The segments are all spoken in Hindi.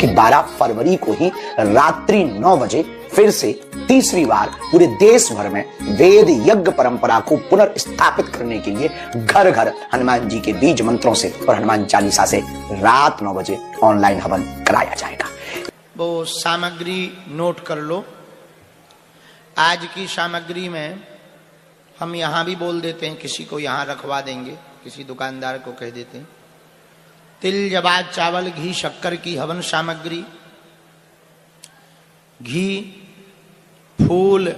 क्योंकि 12 फरवरी को ही रात्रि 9 बजे फिर से तीसरी बार पूरे देश भर में वेद यज्ञ परंपरा को पुनर्स्थापित करने के लिए घर घर हनुमान जी के बीज मंत्रों से और हनुमान चालीसा से रात 9 बजे ऑनलाइन हवन कराया जाएगा। वो सामग्री नोट कर लो। आज की सामग्री में हम यहां भी बोल देते हैं, किसी को यहां रखवा देंगे, किसी दुकानदार को कह देते हैं। तिल जवाद चावल घी शक्कर की हवन सामग्री, घी, फूल,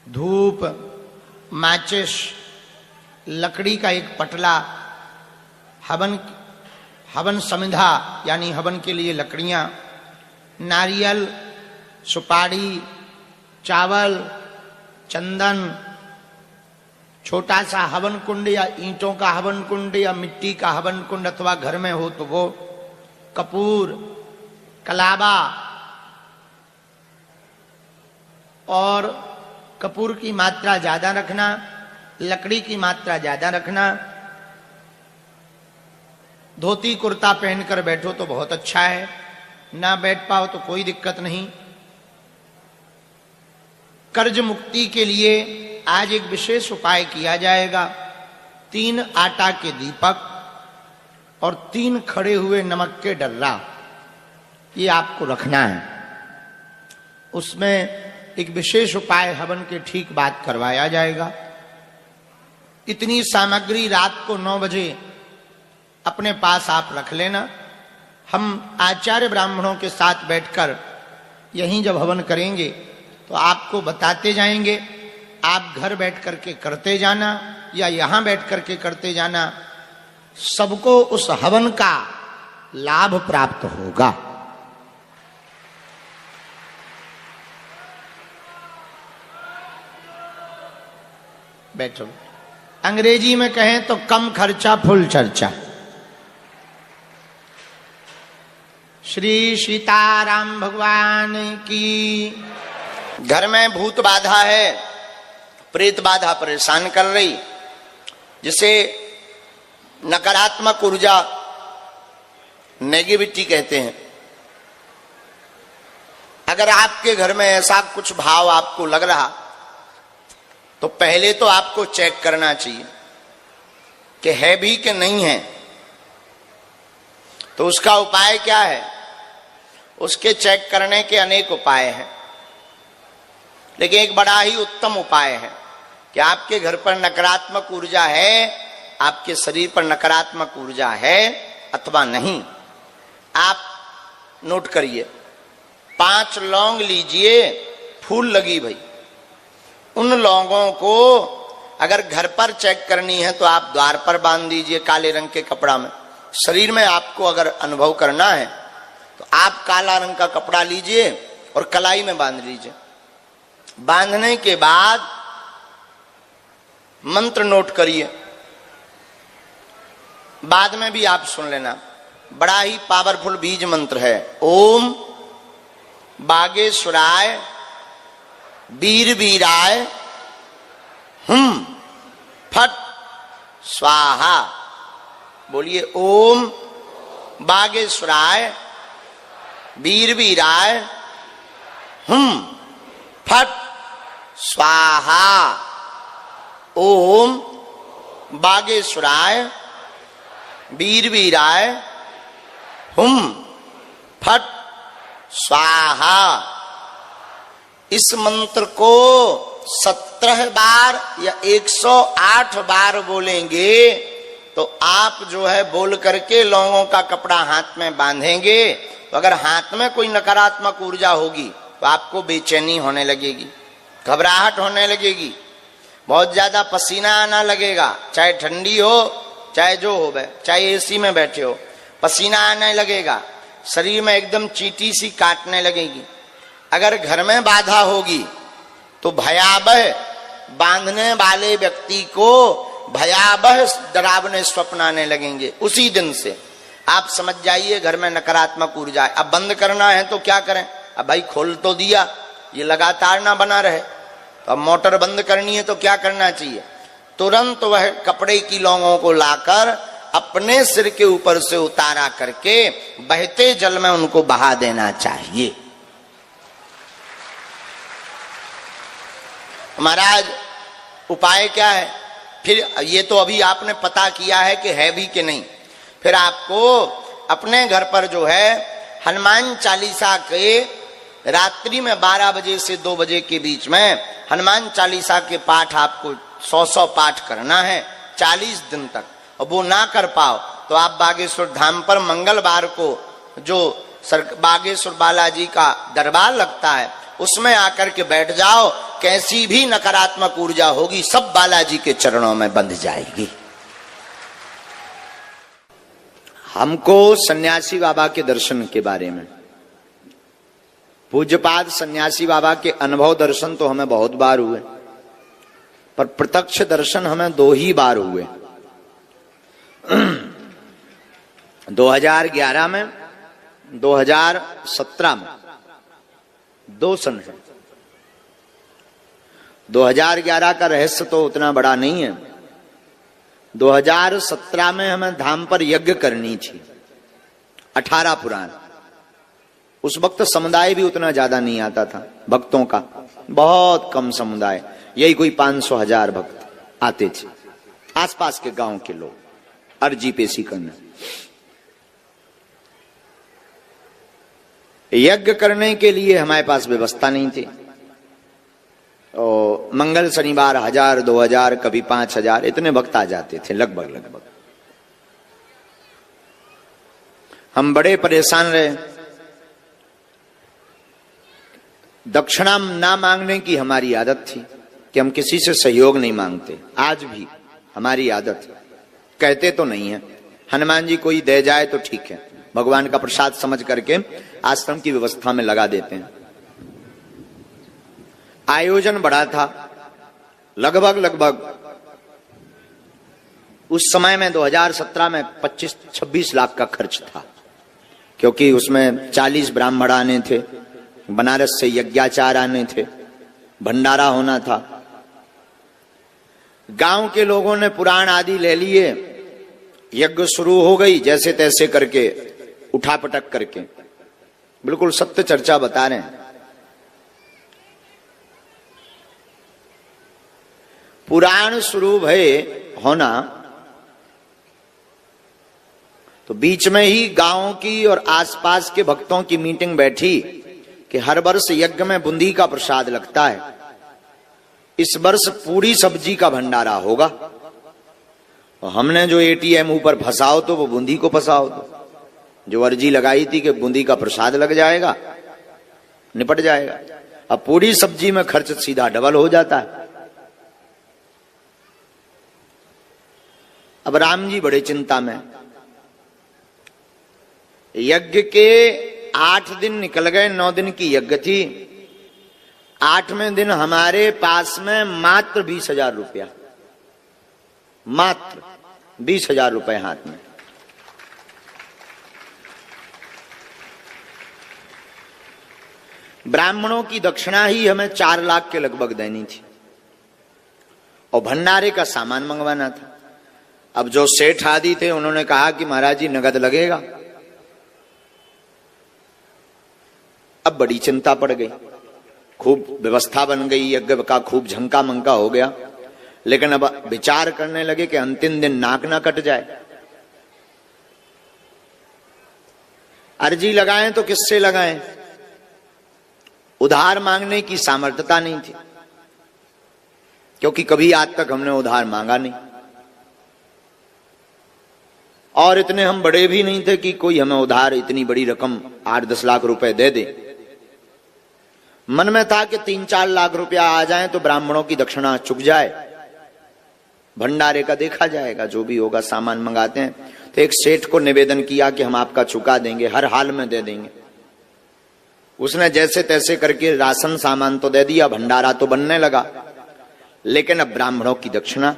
धूप, माचिस, लकड़ी का एक पटला, हवन समिधा यानी हवन के लिए लकड़ियां, नारियल, सुपारी, चावल, चंदन, छोटा सा हवन कुंड या ईंटों का हवन कुंड या मिट्टी का हवन कुंड अथवा घर में हो तो वो, कपूर, कलावा, और कपूर की मात्रा ज्यादा रखना, लकड़ी की मात्रा ज्यादा रखना। धोती कुर्ता पहनकर बैठो तो बहुत अच्छा है, ना बैठ पाओ तो कोई दिक्कत नहीं। कर्ज मुक्ति के लिए आज एक विशेष उपाय किया जाएगा। 3 आटा के दीपक और 3 खड़े हुए नमक के डर्रा, ये आपको रखना है। उसमें एक विशेष उपाय हवन के ठीक बाद करवाया जाएगा। इतनी सामग्री रात को 9 बजे अपने पास आप रख लेना। हम आचार्य ब्राह्मणों के साथ बैठकर यहीं जब हवन करेंगे तो आपको बताते जाएंगे। आप घर बैठ करके करते जाना या यहां बैठ करके करते जाना, सबको उस हवन का लाभ प्राप्त होगा। बैठो। अंग्रेजी में कहें तो कम खर्चा फुल चर्चा। श्री सीताराम भगवान की। घर में भूत बाधा है, प्रेत बाधा परेशान कर रही, जिसे नकारात्मक ऊर्जा नेगेटिविटी कहते हैं। अगर आपके घर में ऐसा कुछ भाव आपको लग रहा तो पहले तो आपको चेक करना चाहिए कि है भी कि नहीं है। तो उसका उपाय क्या है? उसके चेक करने के अनेक उपाय हैं, लेकिन एक बड़ा ही उत्तम उपाय है कि आपके घर पर नकारात्मक ऊर्जा है, आपके शरीर पर नकारात्मक ऊर्जा है अथवा नहीं। आप नोट करिए, 5 लौंग लीजिए, फूल लगी भाई। उन लौंगों को अगर घर पर चेक करनी है तो आप द्वार पर बांध दीजिए काले रंग के कपड़ा में। शरीर में आपको अगर अनुभव करना है तो आप काला रंग का कपड़ा लीजिए और कलाई में बांध लीजिए। बांधने के बाद मंत्र नोट करिए, बाद में भी आप सुन लेना। बड़ा ही पावरफुल बीज मंत्र है। ओम बागेश्वराय वीर वीराय फट स्वाहा। बोलिए, ओम बागेश्वराय वीर वीराय फट स्वाहा। ओम बागेश्वराय वीर वीराय फट स्वाहा। इस मंत्र को 17 बार या 108 बार बोलेंगे तो आप जो है बोल करके लौंगों का कपड़ा हाथ में बांधेंगे। तो अगर हाथ में कोई नकारात्मक ऊर्जा होगी तो आपको बेचैनी होने लगेगी, घबराहट होने लगेगी, बहुत ज्यादा पसीना आना लगेगा, चाहे ठंडी हो चाहे जो हो, चाहे एसी में बैठे हो, पसीना आने लगेगा, शरीर में एकदम चींटी सी काटने लगेगी। अगर घर में बाधा होगी तो भयावह, बांधने वाले व्यक्ति को भयावह डरावने स्वप्न आने लगेंगे। उसी दिन से आप समझ जाइए घर में नकारात्मक ऊर्जा है। अब बंद करना है तो क्या करें? अब भाई खोल तो दिया, ये लगातार ना बना रहे, तो अब मोटर बंद करनी है तो क्या करना चाहिए? तुरंत वह कपड़े की लौंगों को लाकर अपने अपने सिर के ऊपर से उतारा करके बहते जल में उनको बहा देना चाहिए। महाराज उपाय क्या है? फिर ये तो अभी आपने पता किया है कि है भी कि नहीं। फिर आपको अपने घर पर जो है हनुमान चालीसा के रात्रि में 12 बजे से 2 बजे के बीच में हनुमान चालीसा के पाठ आपको 100 पाठ करना है 40 दिन तक। और वो ना कर पाओ तो आप बागेश्वर धाम पर मंगलवार को जो बागेश्वर बालाजी का दरबार लगता है उसमें आकर के बैठ जाओ। कैसी भी नकारात्मक ऊर्जा होगी सब बालाजी के चरणों में बंध जाएगी। हमको सन्यासी बाबा के दर्शन के बारे में, पूज्यपाद सन्यासी बाबा के अनुभव दर्शन तो हमें बहुत बार हुए, पर प्रत्यक्ष दर्शन हमें 2 ही बार हुए। 2011 में, 2017 में, 2 सन है। 2011 का रहस्य तो उतना बड़ा नहीं है। 2017 में हमें धाम पर यज्ञ करनी थी, 18 पुराण। उस वक्त समुदाय भी उतना ज्यादा नहीं आता था भक्तों का, बहुत कम समुदाय, यही कोई 500-1000 भक्त आते थे, आसपास के गांव के लोग अर्जी पेशी करने। यज्ञ करने के लिए हमारे पास व्यवस्था नहीं थी। और मंगल शनिवार 1000-2000 कभी 5000 इतने भक्त आ जाते थे लगभग। हम बड़े परेशान रहे। दक्षिणा ना मांगने की हमारी आदत थी कि हम किसी से सहयोग नहीं मांगते। आज भी हमारी आदत है, कहते तो नहीं है। हनुमान जी कोई दे जाए तो ठीक है, भगवान का प्रसाद समझ करके आश्रम की व्यवस्था में लगा देते हैं। आयोजन बड़ा था, लगभग उस समय में 2017 में 25-26 लाख का खर्च था, क्योंकि उसमें 40 ब्राह्मण आने थे, बनारस से यज्ञाचार आने थे, भंडारा होना था। गांव के लोगों ने पुराण आदि ले लिए, यज्ञ शुरू हो गई जैसे तैसे करके, उठापटक करके। बिल्कुल सत्य चर्चा बता रहे हैं। पुराण शुरू भय होना तो बीच में ही गांव की और आसपास के भक्तों की मीटिंग बैठी कि हर वर्ष यज्ञ में बूंदी का प्रसाद लगता है, इस वर्ष पूरी सब्जी का भंडारा होगा। और हमने जो एटीएम ऊपर फंसाओ तो वो बूंदी को फंसाओ, तो जो अर्जी लगाई थी कि बूंदी का प्रसाद लग जाएगा, निपट जाएगा। अब पूरी सब्जी में खर्च सीधा डबल हो जाता है। अब राम जी बड़े चिंता में। यज्ञ के 8 दिन निकल गए, 9 दिन की यज्ञ थी। 8वें दिन हमारे पास में मात्र 20,000 रुपया, मात्र 20,000 रुपए हाथ में। ब्राह्मणों की दक्षिणा ही हमें 4 लाख के लगभग देनी थी और भंडारे का सामान मंगवाना था। अब जो सेठ आदि थे उन्होंने कहा कि महाराज जी नगद लगेगा। अब बड़ी चिंता पड़ गई, खूब व्यवस्था बन गई, यज्ञ का खूब झंका मंका हो गया। लेकिन अब विचार करने लगे कि अंतिम दिन नाक ना कट जाए। अर्जी लगाएं तो किससे लगाएं? उधार मांगने की सामर्थ्यता नहीं थी, क्योंकि कभी आज तक हमने उधार मांगा नहीं। और इतने हम बड़े भी नहीं थे कि कोई हमें उधार इतनी बड़ी रकम 8-10 लाख रुपए दे दे। मन में था कि 3-4 लाख रुपया आ जाए तो ब्राह्मणों की दक्षिणा चुक जाए, भंडारे का देखा जाएगा, जो भी होगा सामान मंगाते हैं। तो एक सेठ को निवेदन किया कि हम आपका चुका देंगे, हर हाल में दे देंगे। उसने जैसे तैसे करके राशन सामान तो दे दिया, भंडारा तो बनने लगा। लेकिन अब ब्राह्मणों की दक्षिणा,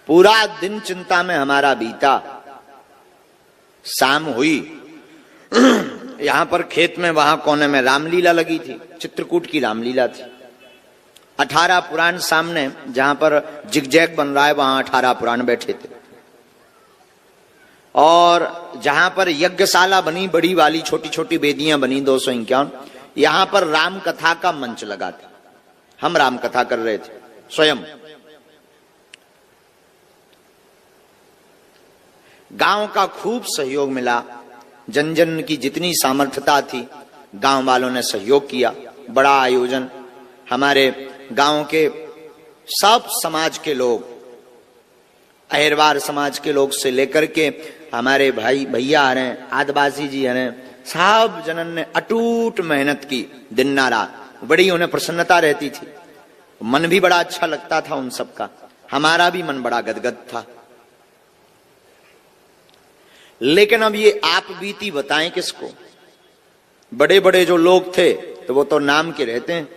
पूरा दिन चिंता में हमारा बीता। शाम हुई, यहां पर खेत में वहां कोने में रामलीला लगी थी, चित्रकूट की रामलीला थी। 18 पुराण सामने, जहां पर जिगजैग बन रहा है वहां 18 पुराण बैठे थे। और जहां पर यज्ञशाला बनी बड़ी वाली, छोटी छोटी वेदियां बनी 251, यहां पर राम कथा का मंच लगा था। हम राम कथा कर रहे थे स्वयं। गांव का खूब सहयोग मिला, जन जन की जितनी सामर्थ्यता थी गांव वालों ने सहयोग किया। बड़ा आयोजन, हमारे गांव के सब समाज के लोग, अहिरवार समाज के लोग से लेकर के हमारे भाई भैया आ रहे हैं, आदिवासी जी आ रहे हैं, सब जनन ने अटूट मेहनत की दिन ना रात। बड़ी उन्हें प्रसन्नता रहती थी, मन भी बड़ा अच्छा लगता था उन सबका, हमारा भी मन बड़ा गदगद था। लेकिन अब ये आप बीती बताएं किसको? बड़े बड़े जो लोग थे तो वो तो नाम के रहते हैं,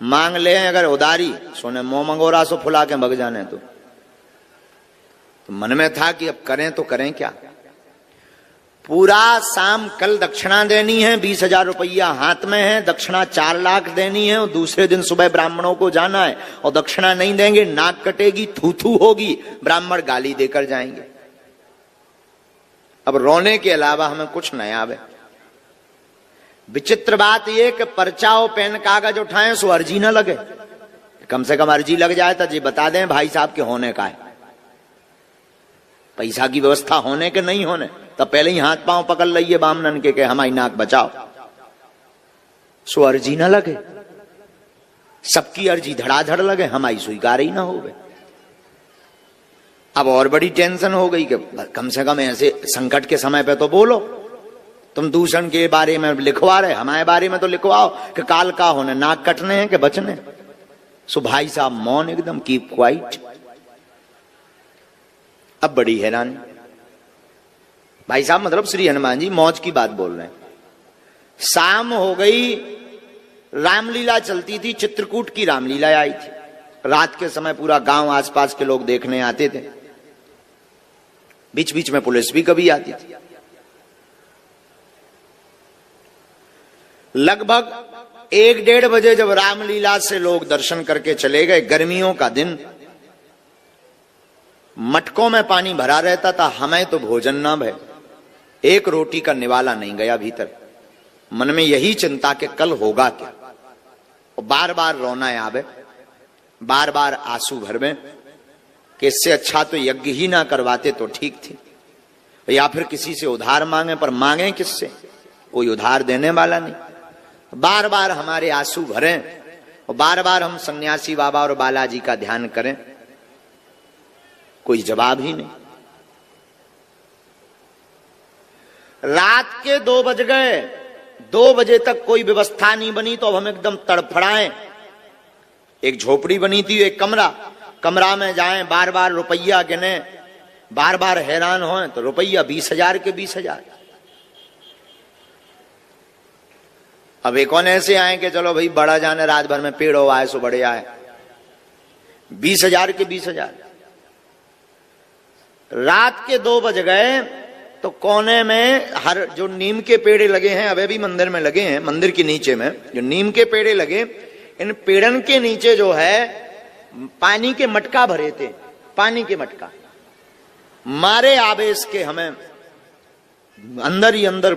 मांग ले अगर उदारी, सोने मोह मंगोरा सो फुला के भग जाने। तो मन में था कि अब करें तो करें क्या। पूरा शाम कल दक्षिणा देनी है, 20,000 रुपया हाथ में है, दक्षिणा 4 लाख देनी है, और दूसरे दिन सुबह ब्राह्मणों को जाना है, और दक्षिणा नहीं देंगे नाक कटेगी, थू थू होगी, ब्राह्मण गाली देकर जाएंगे। अब रोने के अलावा हमें कुछ नहीं आवे। विचित्र बात यह कि पर्चा और पेन कागज उठाएं सो अर्जी न लगे। कम से कम अर्जी लग जाए तो जी बता दें भाई साहब के होने का है, पैसा की व्यवस्था होने के नहीं होने, तब पहले ही हाथ पांव पकड़ लिये बामनन के हमारी नाक बचाओ। सो अर्जी न लगे, सबकी अर्जी धड़ाधड़ लगे, हमारी स्वीकार ही ना हो गए। अब और बड़ी टेंशन हो गई कि कम से कम ऐसे संकट के समय पे तो बोलो। तुम दूषण के बारे में लिखवा रहे, हमारे बारे में तो लिखवाओ कि काल का होने, नाक कटने हैं कि बचने। सो भाई साहब मौन एकदम, कीप क्वाइट। अब बड़ी हैरानी, भाई साहब मतलब श्री हनुमान जी मौज की बात बोल रहे हैं। शाम हो गई, रामलीला चलती थी, चित्रकूट की रामलीला आई थी। रात के समय पूरा गांव आसपास के लोग देखने आते थे, बीच बीच में पुलिस भी कभी आती थी। लगभग 1-1:30 बजे जब रामलीला से लोग दर्शन करके चले गए, गर्मियों का दिन, मटकों में पानी भरा रहता था, हमें तो भोजन ना भय, एक रोटी का निवाला नहीं गया भीतर। मन में यही चिंता कि कल होगा क्या, और बार बार रोना आवे, बार बार आंसू भर में कि इससे अच्छा तो यज्ञ ही ना करवाते तो ठीक थी, या फिर किसी से उधार मांगे, पर मांगे किससे, कोई उधार देने वाला नहीं। बार बार हमारे आंसू भरें और बार बार हम सन्यासी बाबा और बालाजी का ध्यान करें, कोई जवाब ही नहीं। रात के 2 बज गए, 2 बजे तक कोई व्यवस्था नहीं बनी, तो अब हम एकदम तड़फड़ाएं। एक झोपड़ी बनी थी, एक कमरा में जाएं, बार बार रुपया गिने, बार बार हैरान हों, तो रुपया 20,000 के 20,000। अब एक कौन ऐसे आए कि चलो भाई बड़ा जाने, रात भर में पेड़ हो आए सो बड़े आए, 20,000 के 20,000। रात के 2 बज गए तो कोने में हर जो नीम के पेड़े लगे हैं, अबे भी मंदिर में लगे हैं, मंदिर के नीचे में जो नीम के पेड़े लगे, इन पेड़न के नीचे जो है पानी के मटका भरे थे, पानी के मटका। मारे आवेश के हमें अंदर ही अंदर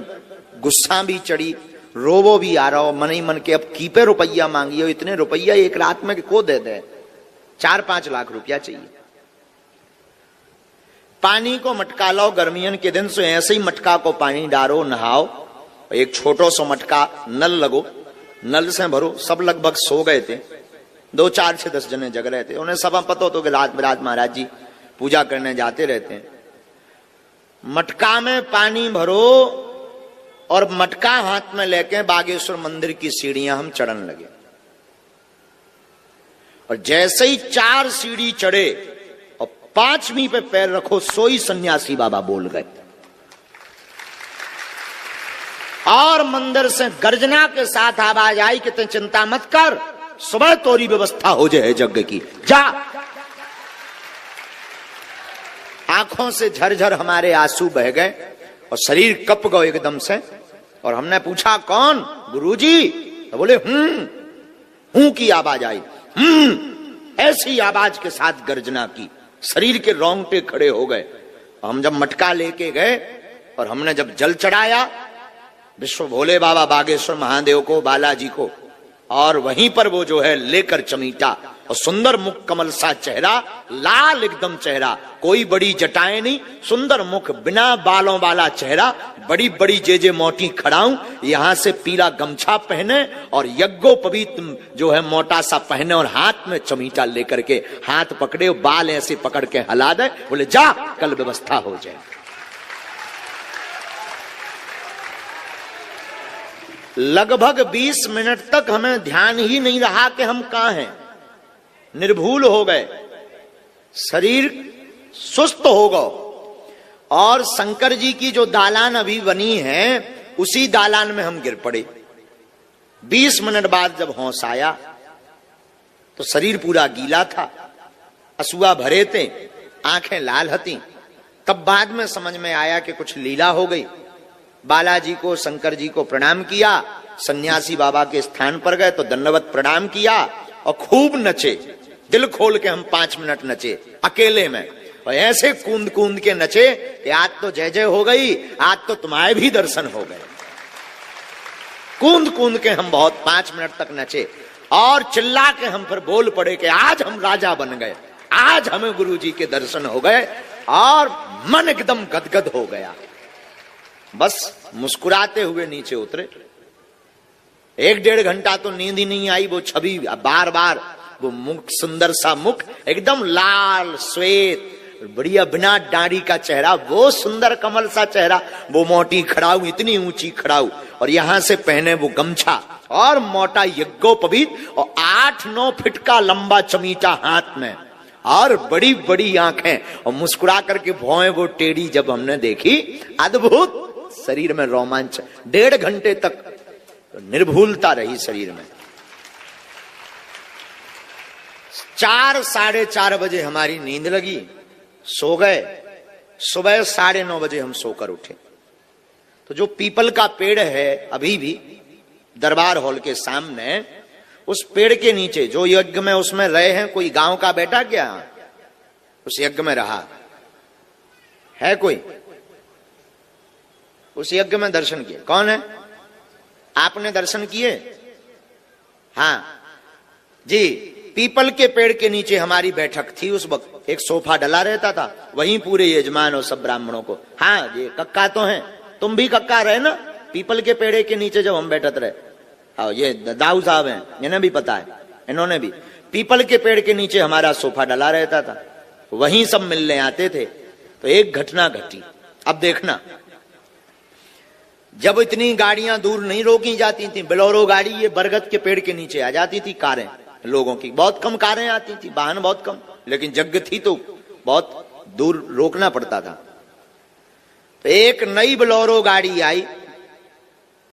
गुस्सा भी चढ़ी, रोवो भी आ रहा हो मन ही मन के, अब कीपे रुपया मांगी हो, इतने रुपया एक रात में को दे दे, 4-5 लाख रुपया चाहिए। पानी को मटका लो, गर्मियन के दिन से ऐसे ही मटका को पानी डालो, नहाओ। एक छोटो सो मटका नल लगो, नल से भरो। सब लगभग सो गए थे, 2-4 से 10 जने जग रहे थे। उन्हें सब पता हो तो कि रात महाराज जी पूजा करने जाते रहते हैं। मटका में पानी भरो और मटका हाथ में लेके बागेश्वर मंदिर की सीढ़ियां हम चढ़ने लगे। और जैसे ही 4 सीढ़ी चढ़े और 5वीं पे पैर रखो, सोई सन्यासी बाबा बोल गए, और मंदिर से गर्जना के साथ आवाज आई कि तुम चिंता मत कर, सुबह तोरी व्यवस्था हो जाए यज्ञ की, जा। आंखों से झरझर हमारे आंसू बह गए और शरीर कप गए एकदम से। और हमने पूछा कौन? गुरुजी। तो बोले हूं की आवाज आई, ऐसी आवाज के साथ गर्जना की, शरीर के रोंगटे खड़े हो गए। हम जब मटका लेके गए और हमने जब जल चढ़ाया विश्व भोले बाबा बागेश्वर महादेव को, बालाजी को, और वहीं पर वो जो है लेकर चमीटा, और सुंदर मुख कमल सा चेहरा, लाल एकदम चेहरा, कोई बड़ी जटाएं नहीं, सुंदर मुख, बिना बालों वाला चेहरा, बड़ी बड़ी जे मोटी खड़ाऊं, यहां से पीला गमछा पहने और यज्ञोपवीत जो है मोटा सा पहने, और हाथ में चमीटा लेकर के हाथ पकड़े, बाल ऐसे पकड़ के हिला दे, बोले जा कल व्यवस्था हो जाए। लगभग 20 मिनट तक हमें ध्यान ही नहीं रहा कि हम कहां हैं, निर्भूल हो गए, शरीर सुस्त हो गए। और शंकर जी की जो दालान अभी बनी है उसी दालान में हम गिर पड़े। 20 मिनट बाद जब होश आया तो शरीर पूरा गीला था, असुआ भरे थे, आंखें लाल हती। तब बाद में समझ में आया कि कुछ लीला हो गई। बालाजी को, शंकर जी को प्रणाम किया, सन्यासी बाबा के स्थान पर गए तो दंडवत प्रणाम किया और खूब नचे, दिल खोल के हम 5 मिनट नचे अकेले में, और ऐसे कूद कूद के नचे कि आज तो जय जय हो गई, आज तो तुम्हारे भी दर्शन हो गए। कूद कूद के हम बहुत 5 मिनट तक नचे और चिल्ला के हम फिर बोल पड़े कि आज हम राजा बन गए, आज हमें गुरु जी के दर्शन हो गए, और मन एकदम गदगद हो गया। बस मुस्कुराते हुए नीचे उतरे। 1-1.5 घंटा तो नींद ही नहीं आई। वो छवि बार बार, वो मुख, सुंदर सा मुख, एकदम लाल श्वेत, बढ़िया बिना दाढ़ी का चेहरा, वो सुंदर कमल सा चेहरा, वो मोटी खड़ाऊ, इतनी ऊंची खड़ाऊ, और यहां से पहने वो गमछा और मोटा यज्ञोपवीत, और 8-9 फीट का लंबा चमीटा हाथ में, और बड़ी बड़ी आंखें, और मुस्कुरा करके भौएं वो टेढ़ी जब हमने देखी, अद्भुत, शरीर में रोमांच। 1.5 घंटे तक निर्भूलता रही शरीर में। 4, 4:30 बजे हमारी नींद लगी, सो गए। सुबह 9:30 बजे हम सोकर उठे। तो जो पीपल का पेड़ है अभी भी दरबार हॉल के सामने, उस पेड़ के नीचे जो यज्ञ में उसमें रहे हैं, कोई गांव का बैठा क्या उस यज्ञ में रहा है? कोई उस यज्ञ में दर्शन किए? कौन है? आपने दर्शन किए? हाँ जी, पीपल के पेड़ के नीचे हमारी बैठक थी। उस वक्त एक सोफा डला रहता था, वहीं पूरे यजमान और सब ब्राह्मणों को। हाँ ये कक्का तो हैं, तुम भी कक्का रहे ना पीपल के पेड़ के नीचे जब हम बैठत रहे। हाँ ये दाऊ साहब हैं, इन्हें भी पता है, इन्होंने भी। पीपल के पेड़ के नीचे हमारा सोफा डला रहता था, वहीं सब मिलने आते थे। तो एक घटना घटी, अब देखना। जब इतनी गाड़ियां दूर नहीं रोकी जाती थी, बोलेरो गाड़ी ये बरगद के पेड़ के नीचे आ जाती थी, कारें लोगों की बहुत कम कारें आती थी, वाहन बहुत कम, लेकिन यज्ञ थी तो बहुत दूर रोकना पड़ता था। तो एक नई बोलेरो गाड़ी आई,